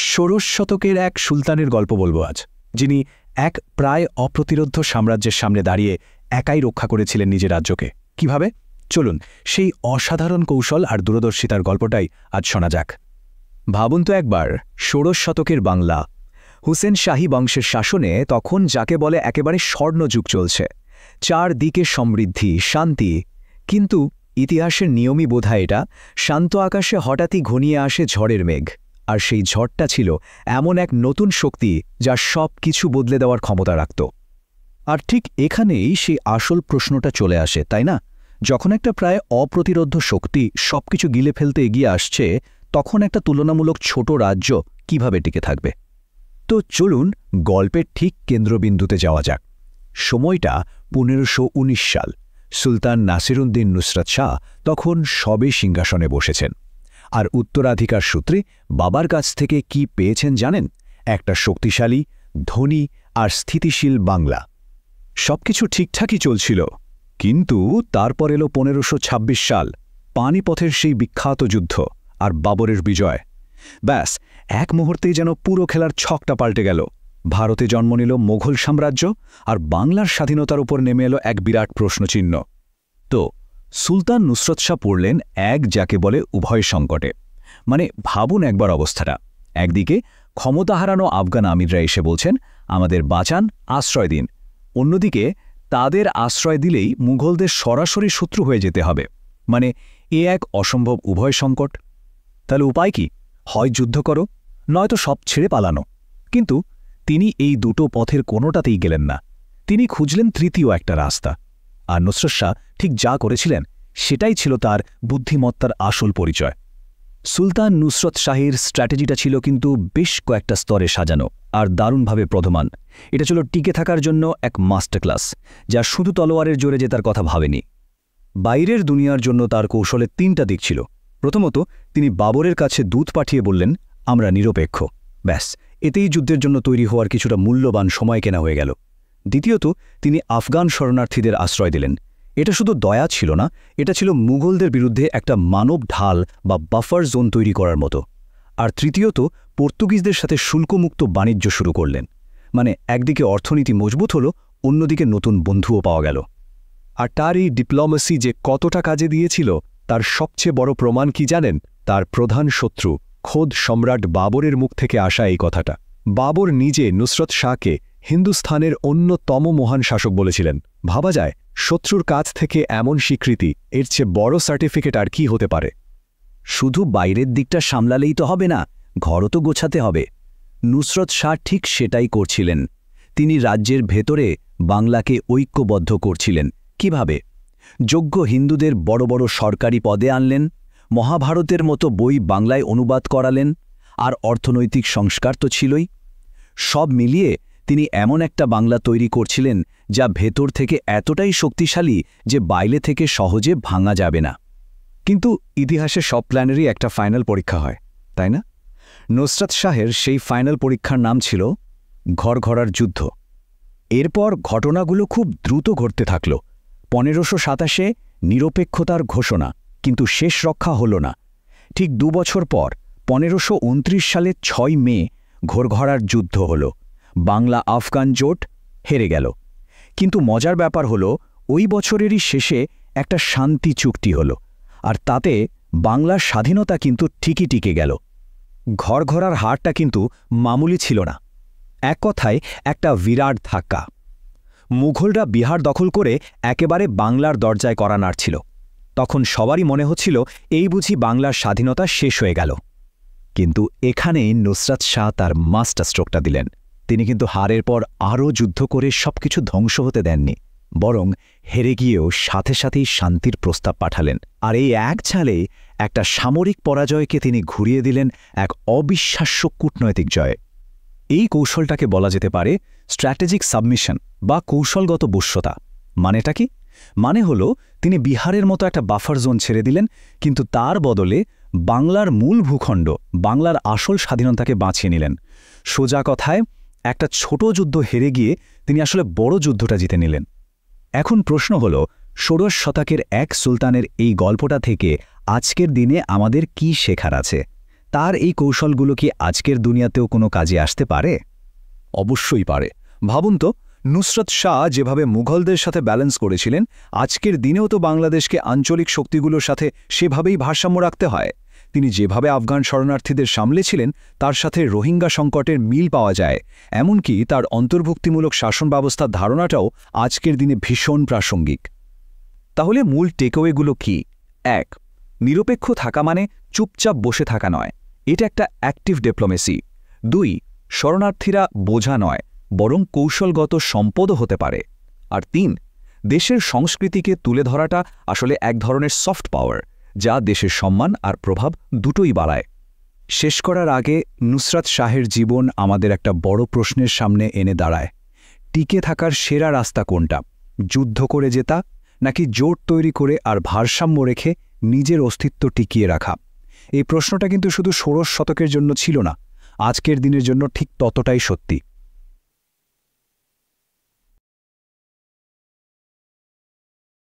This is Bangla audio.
ষোড়শ শতকের এক সুলতানের গল্প বলবো আজ, যিনি এক প্রায় অপ্রতিরোধ্য সাম্রাজ্যের সামনে দাঁড়িয়ে একাই রক্ষা করেছিলেন নিজের রাজ্যকে। কিভাবে? চলুন সেই অসাধারণ কৌশল আর দূরদর্শিতার গল্পটাই আজ শোনা যাক। ভাবুন তো একবার, ষোড়শ শতকের বাংলা, হুসেন শাহী বংশের শাসনে তখন যাকে বলে একেবারে স্বর্ণযুগ চলছে, চারদিকে সমৃদ্ধি, শান্তি। কিন্তু ইতিহাসের নিয়মই বোধহয় এটা, শান্ত আকাশে হঠাৎই ঘনিয়ে আসে ঝড়ের মেঘ। আর সেই ঝড়টা ছিল এমন এক নতুন শক্তি যা সব কিছু বদলে দেওয়ার ক্ষমতা রাখত। আর ঠিক এখানেই সেই আসল প্রশ্নটা চলে আসে, তাই না? যখন একটা প্রায় অপ্রতিরোধ্য শক্তি সবকিছু গিলে ফেলতে এগিয়ে আসছে, তখন একটা তুলনামূলক ছোট রাজ্য কিভাবে টিকে থাকবে? তো চলুন গল্পের ঠিক কেন্দ্রবিন্দুতে যাওয়া যাক। সময়টা 1519 সাল। সুলতান নাসিরুদ্দিন নুসরত শাহ তখন সবে সিংহাসনে বসেছেন। আর উত্তরাধিকার সূত্রে বাবার কাছ থেকে কি পেয়েছেন জানেন? একটা শক্তিশালী, ধনী আর স্থিতিশীল বাংলা। সবকিছু ঠিকঠাকই চলছিল, কিন্তু তারপর এলো 1526 সাল, পানিপথের সেই বিখ্যাত যুদ্ধ আর বাবরের বিজয়। ব্যাস, এক মুহূর্তেই যেন পুরো খেলার ছকটা পাল্টে গেল। ভারতে জন্ম নিল মোঘল সাম্রাজ্য, আর বাংলার স্বাধীনতার উপর নেমে এলো এক বিরাট প্রশ্নচিহ্ন। তো সুলতান নুসরত শাহ পড়লেন এক, যাকে বলে উভয় সংকটে। মানে ভাবুন একবার অবস্থাটা। একদিকে ক্ষমতা হারানো আফগান আমিররা এসে বলছেন, আমাদের বাঁচান, আশ্রয় দিন। অন্যদিকে তাদের আশ্রয় দিলেই মুঘলদের সরাসরি শত্রু হয়ে যেতে হবে। মানে এ এক অসম্ভব উভয় সংকট। তাহলে উপায় কি? হয় যুদ্ধ করো, নয়তো সব ছেড়ে পালানো। কিন্তু তিনি এই দুটো পথের কোনোটাতেই গেলেন না। তিনি খুঁজলেন তৃতীয় একটা রাস্তা। আর নুসরত শাহ ঠিক যা করেছিলেন সেটাই ছিল তার বুদ্ধিমত্তার আসল পরিচয়। সুলতান নুসরত শাহের স্ট্র্যাটেজিটা ছিল কিন্তু বেশ কয়েকটা স্তরে সাজানো আর দারুণভাবে প্রধমান। এটা ছিল টিকে থাকার জন্য এক মাস্টার ক্লাস, যা শুধু তলোয়ারের জোরে জেতার কথা ভাবেনি। বাইরের দুনিয়ার জন্য তার কৌশলের তিনটা দিক ছিল। প্রথমত, তিনি বাবরের কাছে দূত পাঠিয়ে বললেন, আমরা নিরপেক্ষ। ব্যাস, এতেই যুদ্ধের জন্য তৈরি হওয়ার কিছুটা মূল্যবান সময় কেনা হয়ে গেল। দ্বিতীয়ত, তিনি আফগান শরণার্থীদের আশ্রয় দিলেন। এটা শুধু দয়া ছিল না, এটা ছিল মুঘলদের বিরুদ্ধে একটা মানব ঢাল বা বাফার জোন তৈরি করার মতো। আর তৃতীয়ত, পর্তুগিজদের সাথে শুল্কমুক্ত বাণিজ্য শুরু করলেন। মানে একদিকে অর্থনীতি মজবুত হল, অন্যদিকে নতুন বন্ধুও পাওয়া গেল। আর তার এই ডিপ্লোমেসি যে কতটা কাজে দিয়েছিল তার সবচেয়ে বড় প্রমাণ কি জানেন? তার প্রধান শত্রু খোদ সম্রাট বাবরের মুখ থেকে আসা এই কথাটা। বাবর নিজে নুসরত শাহকে হিন্দুস্থানের অন্যতম মহান শাসক বলেছিলেন। ভাবা যায়, শত্রুর কাছ থেকে এমন স্বীকৃতি, এর চেয়ে বড় সার্টিফিকেট আর কি হতে পারে? শুধু বাইরের দিকটা সামলালেই তো হবে না, ঘরও তো গোছাতে হবে। নুসরত শাহ ঠিক সেটাই করছিলেন। তিনি রাজ্যের ভেতরে বাংলাকে ঐক্যবদ্ধ করছিলেন। কিভাবে? যোগ্য হিন্দুদের বড় বড় সরকারি পদে আনলেন, মহাভারতের মতো বই বাংলায় অনুবাদ করালেন, আর অর্থনৈতিক সংস্কার তো ছিলই। সব মিলিয়ে তিনি এমন একটা বাংলা তৈরি করছিলেন যা ভেতর থেকে এতটাই শক্তিশালী যে বাইরে থেকে সহজে ভাঙা যাবে না। কিন্তু ইতিহাসে সব প্ল্যানেরই একটা ফাইনাল পরীক্ষা হয়, তাই না? নুসরত শাহের সেই ফাইনাল পরীক্ষার নাম ছিল ঘরঘরার যুদ্ধ। এরপর ঘটনাগুলো খুব দ্রুত ঘটতে থাকল। 1527 নিরপেক্ষতার ঘোষণা, কিন্তু শেষ রক্ষা হল না। ঠিক 2 বছর পর 1529 সালের 6 মে ঘরঘরার যুদ্ধ হল। বাংলা আফগান জোট হেরে গেল। কিন্তু মজার ব্যাপার হল, ওই বছরেরই শেষে একটা শান্তি চুক্তি হল, আর তাতে বাংলার স্বাধীনতা কিন্তু ঠিকই টিকে গেল। ঘরঘরার হারটা কিন্তু মামুলি ছিল না। এক কথায় একটা বিরাট ধাক্কা। মুঘলরা বিহার দখল করে একেবারে বাংলার দরজায় কড়া নাড়ছিল। তখন সবারই মনে হচ্ছিল এই বুঝি বাংলার স্বাধীনতা শেষ হয়ে গেল। কিন্তু এখানেই নুসরত শাহ তার মাস্টার স্ট্রোকটা দিলেন। তিনি কিন্তু হারের পর আরও যুদ্ধ করে সবকিছু ধ্বংস হতে দেননি, বরং হেরে গিয়েও সাথে সাথেই শান্তির প্রস্তাব পাঠালেন। আর এই এক ঝালেই একটা সামরিক পরাজয়কে তিনি ঘুরিয়ে দিলেন এক অবিশ্বাস্য কূটনৈতিক জয়ে। এই কৌশলটাকে বলা যেতে পারে স্ট্র্যাটেজিক সাবমিশন বা কৌশলগত বশ্যতা। মানেটা কি? মানে হলো, তিনি বিহারের মতো একটা বাফার জোন ছেড়ে দিলেন, কিন্তু তার বদলে বাংলার মূল ভূখণ্ড, বাংলার আসল স্বাধীনতাকে বাঁচিয়ে নিলেন। সোজা কথায়, একটা ছোট যুদ্ধ হেরে গিয়ে তিনি আসলে বড় যুদ্ধটা জিতে নিলেন। এখন প্রশ্ন হল, ষোড়শ শতকের এক সুলতানের এই গল্পটা থেকে আজকের দিনে আমাদের কি শেখার আছে? তার এই কৌশলগুলো কি আজকের দুনিয়াতেও কোনো কাজে আসতে পারে? অবশ্যই পারে। ভাবুন তো, নুসরত শাহ যেভাবে মুঘলদের সাথে ব্যালেন্স করেছিলেন, আজকের দিনেও তো বাংলাদেশকে আঞ্চলিক শক্তিগুলোর সাথে সেভাবেই ভারসাম্য রাখতে হয়। তিনি যেভাবে আফগান শরণার্থীদের সামলেছিলেন, তার সাথে রোহিঙ্গা সংকটের মিল পাওয়া যায়। এমনকি তার অন্তর্ভুক্তিমূলক শাসন ব্যবস্থার ধারণাটাও আজকের দিনে ভীষণ প্রাসঙ্গিক। তাহলে মূল টেকওয়েগুলো কি? ১. নিরপেক্ষ থাকা মানে চুপচাপ বসে থাকা নয়, এটা একটা অ্যাক্টিভ ডিপ্লোমেসি। ২. শরণার্থীরা বোঝা নয়, বরং কৌশলগত সম্পদও হতে পারে। আর ৩. দেশের সংস্কৃতিকে তুলে ধরাটা আসলে এক ধরনের সফট পাওয়ার, যা দেশের সম্মান আর প্রভাব দুটোই বাড়ায়। শেষ করার আগে নুসরাত শাহের জীবন আমাদের একটা বড় প্রশ্নের সামনে এনে দাঁড়ায়। টিকে থাকার সেরা রাস্তা কোনটা? যুদ্ধ করে জেতা, নাকি জোট তৈরি করে আর ভারসাম্য রেখে নিজের অস্তিত্ব টিকিয়ে রাখা? এই প্রশ্নটা কিন্তু শুধু ষোড়শ শতকের জন্য ছিল না, আজকের দিনের জন্য ঠিক ততটাই সত্যি।